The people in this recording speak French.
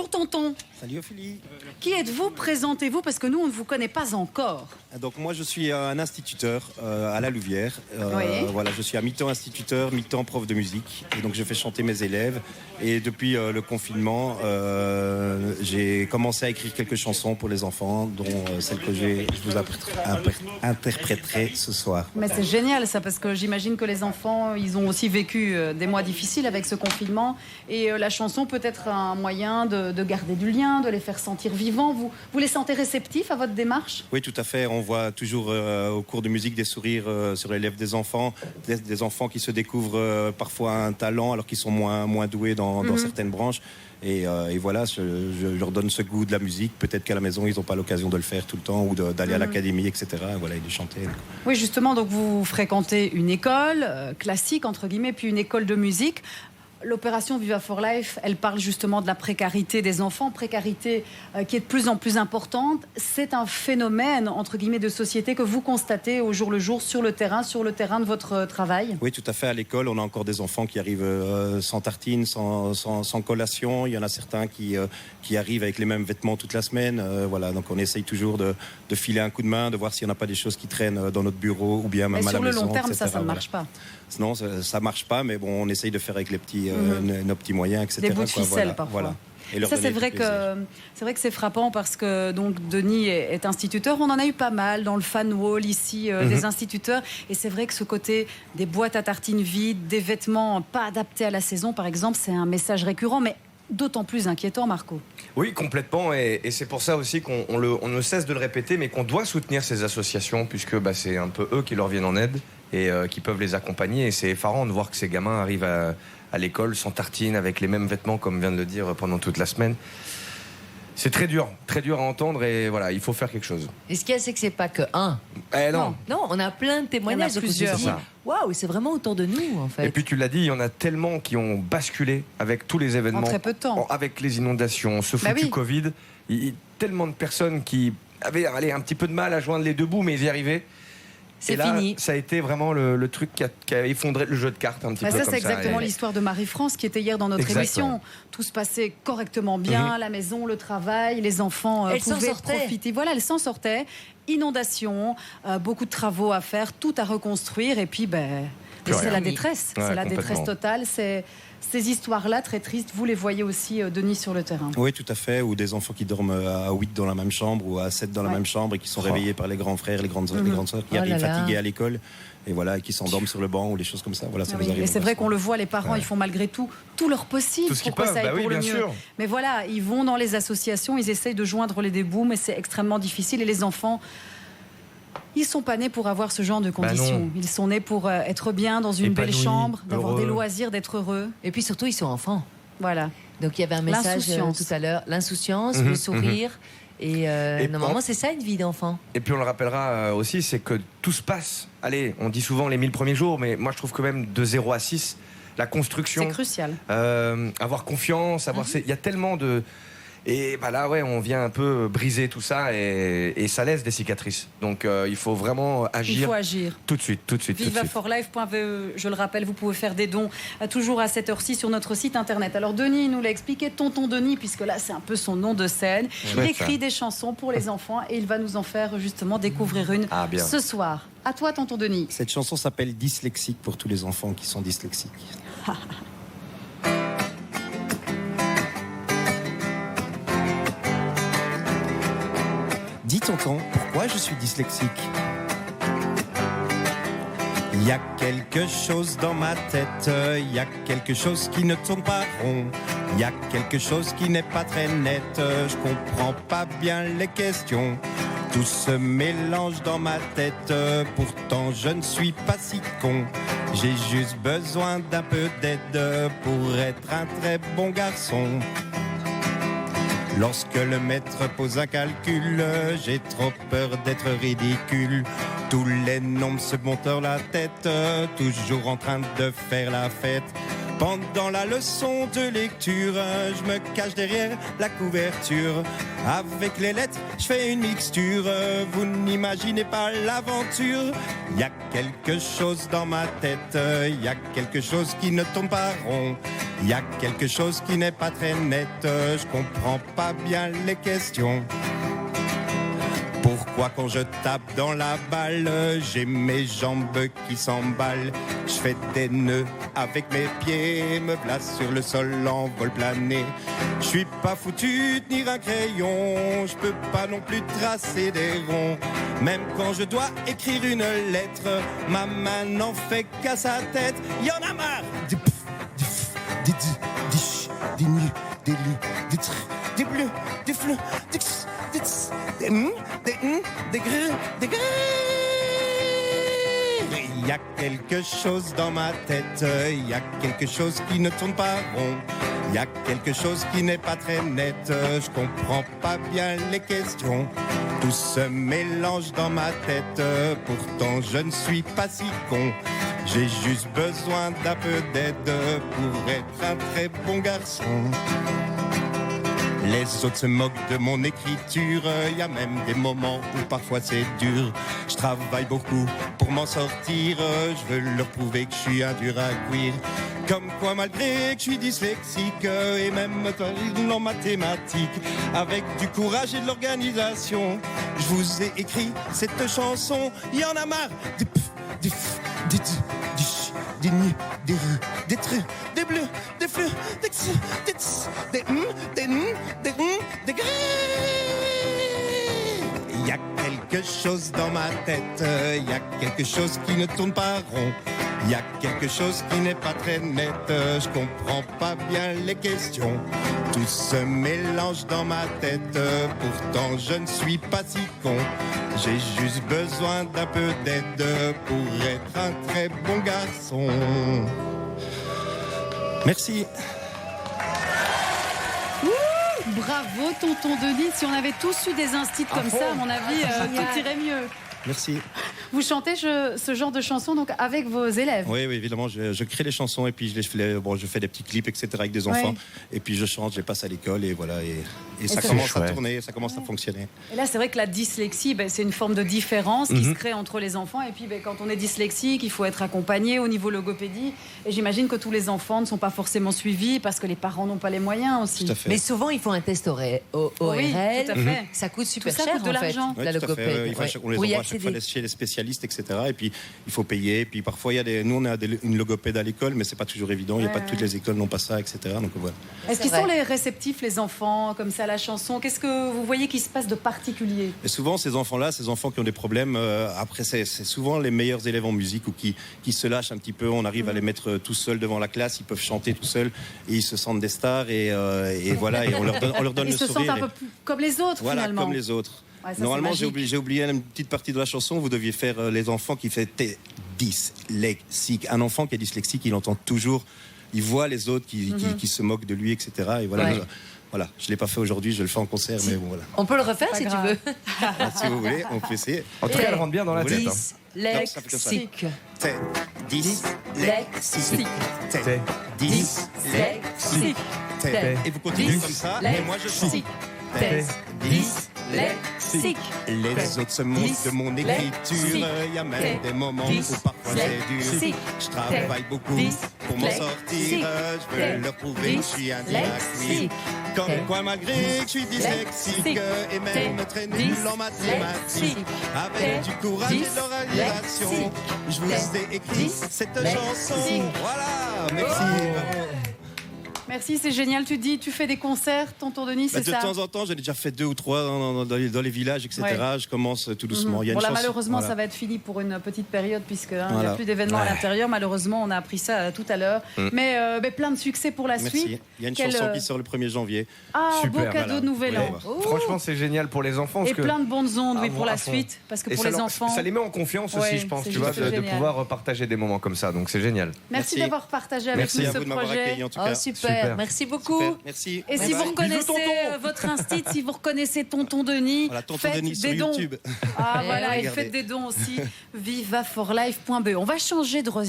Bonjour tonton. Salut Ophélie. Qui êtes-vous? Présentez-vous parce que nous on ne vous connaît pas encore. Donc moi je suis un instituteur à la Louvière. Oui. Voilà, je suis à mi-temps instituteur, mi-temps prof de musique. Et donc je fais chanter mes élèves. Et depuis le confinement, j'ai commencé à écrire quelques chansons pour les enfants, dont celle que je vous interpréterai ce soir. Mais c'est génial ça, parce que j'imagine que les enfants, ils ont aussi vécu des mois difficiles avec ce confinement. Et la chanson peut être un moyen de garder du lien, de les faire sentir vivants. Vous les sentez réceptifs à votre démarche? Oui, tout à fait. On voit toujours au cours de musique des sourires sur les lèvres des enfants qui se découvrent parfois un talent alors qu'ils sont moins doués dans certaines branches. Et voilà, je leur donne ce goût de la musique. Peut-être qu'à la maison, ils n'ont pas l'occasion de le faire tout le temps ou d'aller à l'académie, etc. Voilà, et de chanter. Oui, justement, donc vous fréquentez une école classique, entre guillemets, puis une école de musique. L'opération Viva for Life, elle parle justement de la précarité des enfants, précarité qui est de plus en plus importante. C'est un phénomène, entre guillemets, de société que vous constatez au jour le jour sur le terrain de votre travail? Oui, tout à fait. À l'école, on a encore des enfants qui arrivent sans tartine, sans collation. Il y en a certains qui arrivent avec les mêmes vêtements toute la semaine. Voilà, donc on essaye toujours de filer un coup de main, de voir s'il n'y en a pas des choses qui traînent dans notre bureau ou bien même à la maison. Sur le long terme, etc. ça ne marche pas. Non, ça ne marche pas, mais bon, on essaye de faire avec les petits, nos petits moyens, etc. Des bouts de ficelle parfois. Voilà. Et ça, c'est vrai que c'est frappant parce que donc Denis est instituteur. On en a eu pas mal dans le fan wall ici des instituteurs. Et c'est vrai que ce côté des boîtes à tartines vides, des vêtements pas adaptés à la saison, par exemple, c'est un message récurrent, mais d'autant plus inquiétant, Marco. Oui, complètement. Et c'est pour ça aussi qu'on ne cesse de le répéter, mais qu'on doit soutenir ces associations, puisque c'est un peu eux qui leur viennent en aide et qui peuvent les accompagner. Et c'est effarant de voir que ces gamins arrivent à l'école sans tartine, avec les mêmes vêtements, comme vient de le dire, pendant toute la semaine. C'est très dur à entendre, et voilà, il faut faire quelque chose. Et ce qu'il y a, c'est que c'est pas que un. Non, on a plein de témoignages. Il y en a plusieurs. Waouh, c'est vraiment autour de nous, en fait. Et puis tu l'as dit, il y en a tellement qui ont basculé avec tous les événements. En très peu de temps. Avec les inondations, ce foutu Covid. Il y a tellement de personnes qui avaient un petit peu de mal à joindre les deux bouts, mais ils y arrivaient. C'est là, fini. Ça a été vraiment le truc qui a effondré le jeu de cartes un petit peu. Ça, comme c'est exactement l'histoire de Marie-France qui était hier dans notre émission. Tout se passait correctement bien, la maison, le travail, les enfants pouvaient profiter. Voilà, elle s'en sortait. Inondation, beaucoup de travaux à faire, tout à reconstruire. Et puis, c'est la détresse. Ouais, c'est la détresse totale. Ces histoires-là, très tristes, vous les voyez aussi, Denis, sur le terrain. Oui, tout à fait. Ou des enfants qui dorment à 8 dans la même chambre ou à 7 dans la même chambre et qui sont réveillés par les grands frères, les grandes sœurs qui arrivent fatigués à l'école et voilà, et qui s'endorment sur le banc ou les choses comme ça. Voilà, ça nous arrive. Et c'est vrai qu'on le voit, les parents, ils font malgré tout leur possible tout ce qu'ils pour que peuvent, ça aille pour le mieux. Sûr. Mais voilà, ils vont dans les associations, ils essayent de joindre les deux bouts, mais c'est extrêmement difficile. Et les enfants, ils sont pas nés pour avoir ce genre de conditions. Ils sont nés pour être bien dans une belle chambre, d'avoir des loisirs, d'être heureux. Et puis surtout, ils sont enfants. Voilà. Donc il y avait un message tout à l'heure, l'insouciance, le sourire. Et normalement, c'est ça une vie d'enfant. Et puis on le rappellera aussi, c'est que tout se passe. Allez, on dit souvent les 1000 premiers jours, mais moi je trouve que même de 0 à 6, la construction. C'est crucial. Avoir confiance, il y a tellement de. Et là, on vient un peu briser tout ça et ça laisse des cicatrices. Donc il faut vraiment agir. Il faut agir. Tout de suite. Vivaforlife.be, je le rappelle, vous pouvez faire des dons toujours à cette heure-ci sur notre site internet. Alors Denis nous l'a expliqué, tonton Denis, puisque là c'est un peu son nom de scène. Il écrit des chansons pour les enfants et il va nous en faire justement découvrir une ce soir. À toi, tonton Denis. Cette chanson s'appelle Dyslexique pour tous les enfants qui sont dyslexiques. Dis tonton, pourquoi je suis dyslexique? Il y a quelque chose dans ma tête, il y a quelque chose qui ne tourne pas rond, il y a quelque chose qui n'est pas très net, je comprends pas bien les questions. Tout se mélange dans ma tête, pourtant je ne suis pas si con. J'ai juste besoin d'un peu d'aide pour être un très bon garçon. Lorsque le maître pose un calcul, j'ai trop peur d'être ridicule. Tous les nombres se montent dans la tête, toujours en train de faire la fête. Pendant la leçon de lecture, je me cache derrière la couverture. Avec les lettres, je fais une mixture. Vous n'imaginez pas l'aventure. Il y a quelque chose dans ma tête. Il y a quelque chose qui ne tourne pas rond. Il y a quelque chose qui n'est pas très net. Je comprends pas bien les questions. Pourquoi quand je tape dans la balle, j'ai mes jambes qui s'emballent. Je fais des nœuds avec mes pieds, me place sur le sol en vol plané. Je suis pas foutu de tenir un crayon, je peux pas non plus tracer des ronds. Même quand je dois écrire une lettre, ma main n'en fait qu'à sa tête. Y en a marre des pff, des f, des di, des ch, des nu, des lu, des tr, des bleus, des fleux, des x, des ts, des des gris, des gris. Il y a quelque chose dans ma tête, il y a quelque chose qui ne tourne pas rond. Il y a quelque chose qui n'est pas très net, je comprends pas bien les questions. Tout se mélange dans ma tête, pourtant je ne suis pas si con. J'ai juste besoin d'un peu d'aide pour être un très bon garçon. Les autres se moquent de mon écriture, y a même des moments où parfois c'est dur. Je travaille beaucoup pour m'en sortir, je veux leur prouver que je suis un dur à cuire. Comme quoi malgré que je suis dyslexique et même en mathématiques, avec du courage et de l'organisation, je vous ai écrit cette chanson. Y en a marre des pff, des f, des di, des ch, des ni, des r, des tr, des bleus, des fleux, des x, des ts, des des des gris. Il y a quelque chose dans ma tête, il y a quelque chose qui ne tourne pas rond. Il y a quelque chose qui n'est pas très net, je comprends pas bien les questions. Tout se mélange dans ma tête, pourtant je ne suis pas si con. J'ai juste besoin d'un peu d'aide pour être un très bon garçon. Merci. Bravo, tonton Denis. Si on avait tous eu des instits comme ça, à mon avis, tout irait mieux. Merci. Vous chantez ce genre de chansons donc avec vos élèves? Oui, évidemment, je crée les chansons et puis je fais des petits clips, etc. avec des enfants. Et puis je chante, je les passe à l'école et voilà. Et ça commence à tourner, ça commence à fonctionner. Et là, c'est vrai que la dyslexie, c'est une forme de différence qui se crée entre les enfants. Et puis quand on est dyslexique, il faut être accompagné au niveau logopédie. Et j'imagine que tous les enfants ne sont pas forcément suivis parce que les parents n'ont pas les moyens aussi. Tout à fait. Mais souvent, ils font un test ORL. Oui, tout à fait. Ça coûte super ça cher, coûte de l'argent. Oui, la logopède. On les envoie à chaque fois chez les spécialistes, etc. Et puis il faut payer. Et puis parfois, nous on a une logopède à l'école, mais c'est pas toujours évident. Il n'y a pas toutes les écoles n'ont pas ça, etc. Donc voilà. Est-ce qu'ils sont les réceptifs, les enfants, comme ça, à la chanson? Qu'est-ce que vous voyez qui se passe de particulier? Et souvent, ces enfants-là, ces enfants qui ont des problèmes, après, c'est souvent les meilleurs élèves en musique ou qui se lâchent un petit peu. On arrive à les mettre tout seuls devant la classe, ils peuvent chanter tout seuls et ils se sentent des stars. Et voilà, et on leur donne le sourire. Ils se sentent un peu plus comme les autres, voilà, finalement. Comme les autres. Ouais, ça, normalement, j'ai oublié une petite partie de la chanson. Vous deviez faire les enfants qui fait dyslexique. Un enfant qui est dyslexique, il entend toujours, il voit les autres qui se moquent de lui, etc. Et voilà. Voilà, je ne l'ai pas fait aujourd'hui, je le fais en concert, mais bon, voilà. On peut le refaire si tu veux. Si vous voulez, on peut essayer. En tout cas, elle rentre bien dans la tête. Dyslexique. Dyslexique. Dyslexique. Et vous continuez comme ça, et moi je chante. Dyslexique. Les autres se moquent de mon écriture. Il y a même des moments où parfois c'est dur. Je travaille beaucoup pour m'en sortir. Je veux leur prouver que je suis un dyslexique. Comme quoi malgré que je suis dyslexique et même très nul en mathématiques, avec du courage et de l'organisation, je vous ai écrit cette chanson. Voilà, merci. Merci, c'est génial. Tu fais des concerts, tonton Denis, c'est ça? De temps en temps, j'en ai déjà fait 2 ou 3 dans les villages, etc. Ouais. Je commence tout doucement. Il y a malheureusement, ça va être fini pour une petite période, puisqu'il n'y a plus d'événements à l'intérieur. Malheureusement, on a appris ça tout à l'heure. Mais plein de succès pour la suite. Il y a une chanson qui sort le 1er janvier. Ah, super, beau cadeau de Nouvel An. Franchement, c'est génial pour les enfants. Et plein de bonnes ondes pour la suite. Parce que pour les enfants... Ça les met en confiance aussi, je pense, de pouvoir partager des moments comme ça. Donc c'est génial. Merci d'avoir partagé avec nous ce projet. Super, merci beaucoup. Merci. Et si vous reconnaissez votre instit, si vous reconnaissez tonton Denis, faites des dons. Ah voilà, et faites des dons aussi. vivaforlife.be. On va changer de registre.